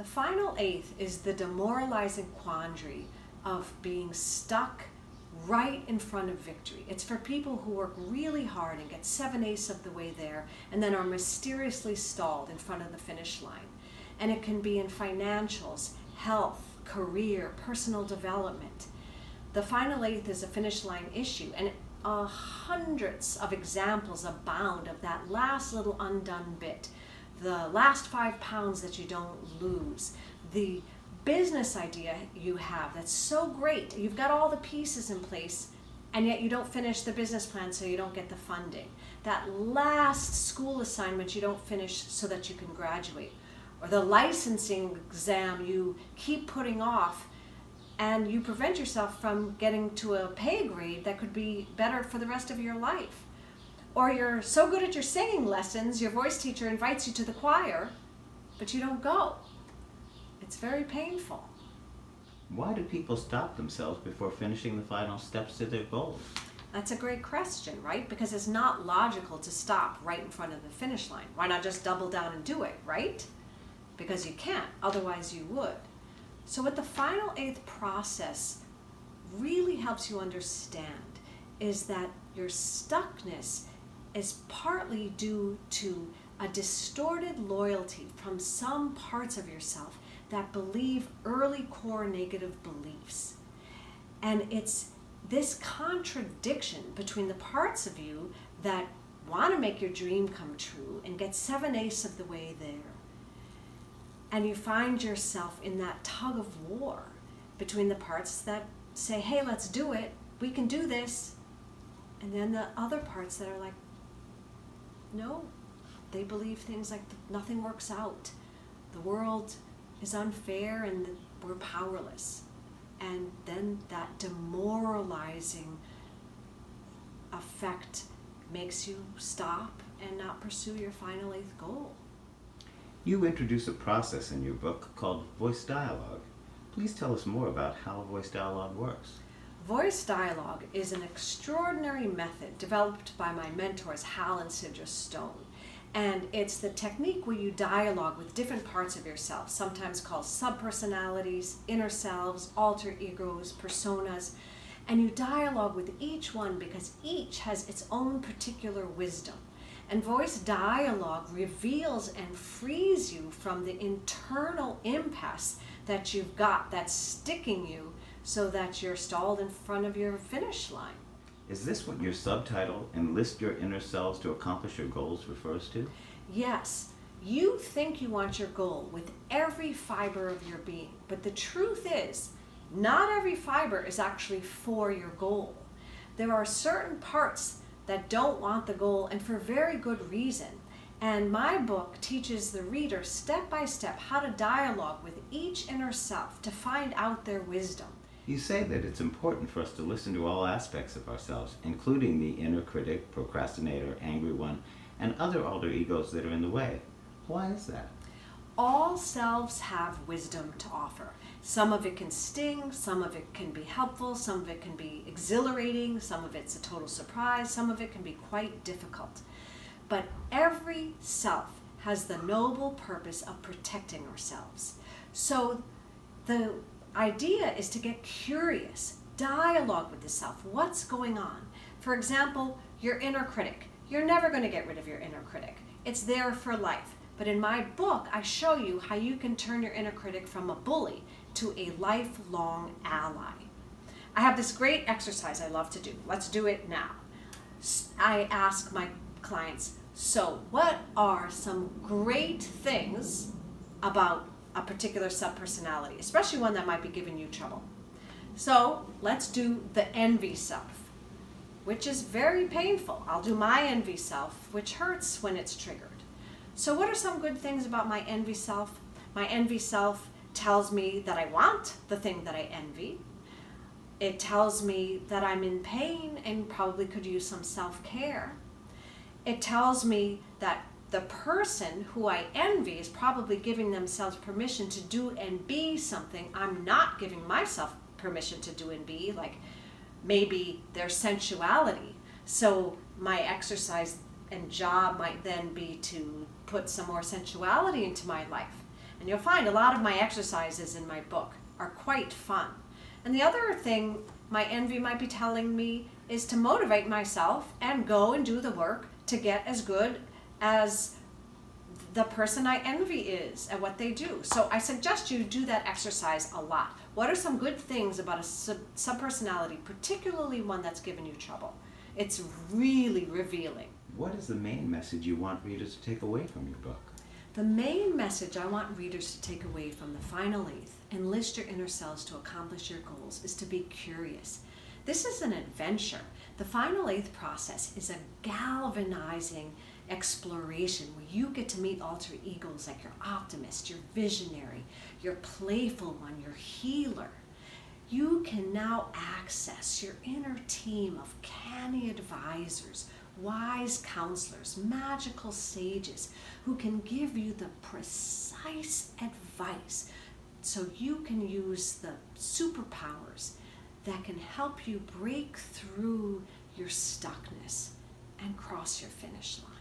The final eighth is the demoralizing quandary of being stuck right in front of victory. It's for people who work really hard and get 7/8 of the way there and then are mysteriously stalled in front of the finish line. And it can be in financials, health, career, personal development. The final eighth is a finish line issue, and hundreds of examples abound of that last little undone bit, the last 5 pounds that you don't lose, the business idea you have that's so great, you've got all the pieces in place, and yet you don't finish the business plan so you don't get the funding. That last school assignment you don't finish so that you can graduate. Or the licensing exam you keep putting off and you prevent yourself from getting to a pay grade that could be better for the rest of your life. Or you're so good at your singing lessons, your voice teacher invites you to the choir, but you don't go. It's very painful. Why do people stop themselves before finishing the final steps to their goals? That's a great question, right? Because it's not logical to stop right in front of the finish line. Why not just double down and do it, right? Because you can't, otherwise you would. So what the final eighth process really helps you understand is that your stuckness is partly due to a distorted loyalty from some parts of yourself that believe early core negative beliefs. And it's this contradiction between the parts of you that want to make your dream come true and get 7/8 of the way there. And you find yourself in that tug of war between the parts that say, hey, let's do it, we can do this. And then the other parts that are like, no, they believe things like nothing works out. The world is unfair and we're powerless. And then that demoralizing effect makes you stop and not pursue your final eighth goal. You introduce a process in your book called voice dialogue. Please tell us more about how voice dialogue works. Voice dialogue is an extraordinary method developed by my mentors, Hal and Sidra Stone. And it's the technique where you dialogue with different parts of yourself, sometimes called subpersonalities, inner selves, alter egos, personas. And you dialogue with each one because each has its own particular wisdom. And voice dialogue reveals and frees you from the internal impasse that you've got that's sticking you so that you're stalled in front of your finish line. Is this what your subtitle, Enlist Your Inner Selves to Accomplish Your Goals, refers to? Yes. You think you want your goal with every fiber of your being, but the truth is, not every fiber is actually for your goal. There are certain parts that don't want the goal, and for very good reason. And my book teaches the reader step by step how to dialogue with each inner self to find out their wisdom. You say that it's important for us to listen to all aspects of ourselves, including the inner critic, procrastinator, angry one, and other alter egos that are in the way. Why is that? All selves have wisdom to offer. Some of it can sting, some of it can be helpful, some of it can be exhilarating, some of it's a total surprise, some of it can be quite difficult. But every self has the noble purpose of protecting ourselves. So the idea is to get curious, dialogue with the self. What's going on? For example, your inner critic. You're never going to get rid of your inner critic. It's there for life. But in my book, I show you how you can turn your inner critic from a bully to a lifelong ally. I have this great exercise I love to do. Let's do it now. I ask my clients, so what are some great things about a particular subpersonality, especially one that might be giving you trouble? So let's do the envy self, which is very painful. I'll do my envy self, which hurts when it's triggered. So what are some good things about my envy self? My envy self tells me that I want the thing that I envy. It tells me that I'm in pain and probably could use some self-care. It tells me that the person who I envy is probably giving themselves permission to do and be something I'm not giving myself permission to do and be, like maybe their sensuality. So my exercise and job might then be to put some more sensuality into my life. And you'll find a lot of my exercises in my book are quite fun. And the other thing my envy might be telling me is to motivate myself and go and do the work to get as good as the person I envy is at what they do. So I suggest you do that exercise a lot. What are some good things about a subpersonality, particularly one that's given you trouble? It's really revealing. What is the main message you want readers to take away from your book? The main message I want readers to take away from the final eighth, Enlist Your Inner Selves to Accomplish Your Goals, is to be curious. This is an adventure. The final eighth process is a galvanizing exploration where you get to meet alter egos like your optimist, your visionary, your playful one, your healer. You can now access your inner team of canny advisors, wise counselors, magical sages who can give you the precise advice so you can use the superpowers that can help you break through your stuckness and cross your finish line.